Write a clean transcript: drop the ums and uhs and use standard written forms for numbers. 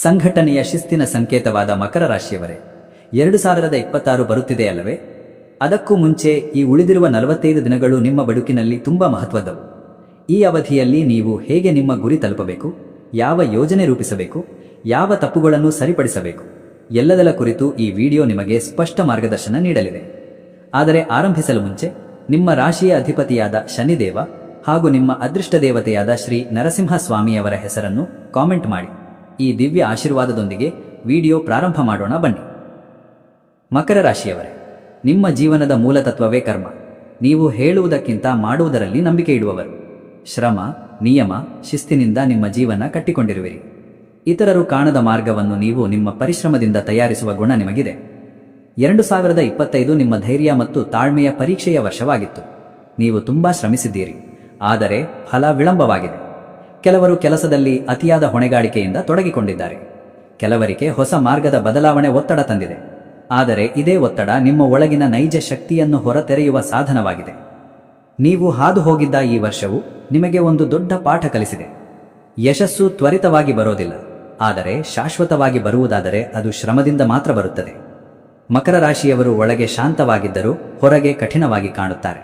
ಸಂಘಟನೆಯ ಶಿಸ್ತಿನ ಸಂಕೇತವಾದ ಮಕರ ರಾಶಿಯವರೇ, 2026 ಬರುತ್ತಿದೆಯಲ್ಲವೇ? ಅದಕ್ಕೂ ಮುಂಚೆ ಈ ಉಳಿದಿರುವ 45 ದಿನಗಳು ನಿಮ್ಮ ಬದುಕಿನಲ್ಲಿ ತುಂಬಾ ಮಹತ್ವದವು. ಈ ಅವಧಿಯಲ್ಲಿ ನೀವು ಹೇಗೆ ನಿಮ್ಮ ಗುರಿ ತಲುಪಬೇಕು, ಯಾವ ಯೋಜನೆ ರೂಪಿಸಬೇಕು, ಯಾವ ತಪ್ಪುಗಳನ್ನು ಸರಿಪಡಿಸಬೇಕು, ಎಲ್ಲದರ ಕುರಿತು ಈ ವಿಡಿಯೋ ನಿಮಗೆ ಸ್ಪಷ್ಟ ಮಾರ್ಗದರ್ಶನ ನೀಡಲಿದೆ. ಆದರೆ ಆರಂಭಿಸಲು ಮುಂಚೆ ನಿಮ್ಮ ರಾಶಿಯ ಅಧಿಪತಿಯಾದ ಶನಿದೇವ ಹಾಗೂ ನಿಮ್ಮ ಅದೃಷ್ಟ ದೇವತೆಯಾದ ಶ್ರೀ ನರಸಿಂಹ ಸ್ವಾಮಿಯವರ ಹೆಸರನ್ನು ಕಾಮೆಂಟ್ ಮಾಡಿ. ಈ ದಿವ್ಯ ಆಶೀರ್ವಾದದೊಂದಿಗೆ ವಿಡಿಯೋ ಪ್ರಾರಂಭ ಮಾಡೋಣ ಬನ್ನಿ. ಮಕರ ರಾಶಿಯವರೇ, ನಿಮ್ಮ ಜೀವನದ ಮೂಲತತ್ವವೇ ಕರ್ಮ. ನೀವು ಹೇಳುವುದಕ್ಕಿಂತ ಮಾಡುವುದರಲ್ಲಿ ನಂಬಿಕೆ ಇಡುವವರು. ಶ್ರಮ, ನಿಯಮ, ಶಿಸ್ತಿನಿಂದ ನಿಮ್ಮ ಜೀವನ ಕಟ್ಟಿಕೊಂಡಿರುವಿರಿ. ಇತರರು ಕಾಣದ ಮಾರ್ಗವನ್ನು ನೀವು ನಿಮ್ಮ ಪರಿಶ್ರಮದಿಂದ ತಯಾರಿಸುವ ಗುಣ ನಿಮಗಿದೆ. 2025 ನಿಮ್ಮ ಧೈರ್ಯ ಮತ್ತು ತಾಳ್ಮೆಯ ಪರೀಕ್ಷೆಯ ವರ್ಷವಾಗಿತ್ತು. ನೀವು ತುಂಬಾ ಶ್ರಮಿಸಿದ್ದೀರಿ, ಆದರೆ ಫಲ ವಿಳಂಬವಾಗಿದೆ. ಕೆಲವರು ಕೆಲಸದಲ್ಲಿ ಅತಿಯಾದ ಹೊಣೆಗಾರಿಕೆಯಿಂದ ತೊಡಗಿಕೊಂಡಿದ್ದಾರೆ. ಕೆಲವರಿಗೆ ಹೊಸ ಮಾರ್ಗದ ಬದಲಾವಣೆ ಒತ್ತಡ ತಂದಿದೆ. ಆದರೆ ಇದೇ ಒತ್ತಡ ನಿಮ್ಮ ಒಳಗಿನ ನೈಜ ಶಕ್ತಿಯನ್ನು ಹೊರತೆರೆಯುವ ಸಾಧನವಾಗಿದೆ. ನೀವು ಹಾದು ಹೋಗಿದ್ದ ಈ ವರ್ಷವು ನಿಮಗೆ ಒಂದು ದೊಡ್ಡ ಪಾಠ ಕಲಿಸಿದೆ. ಯಶಸ್ಸು ತ್ವರಿತವಾಗಿ ಬರೋದಿಲ್ಲ, ಆದರೆ ಶಾಶ್ವತವಾಗಿ ಬರುವುದಾದರೆ ಅದು ಶ್ರಮದಿಂದ ಮಾತ್ರ ಬರುತ್ತದೆ. ಮಕರ ರಾಶಿಯವರು ಒಳಗೆ ಶಾಂತವಾಗಿದ್ದರೂ ಹೊರಗೆ ಕಠಿಣವಾಗಿ ಕಾಣುತ್ತಾರೆ.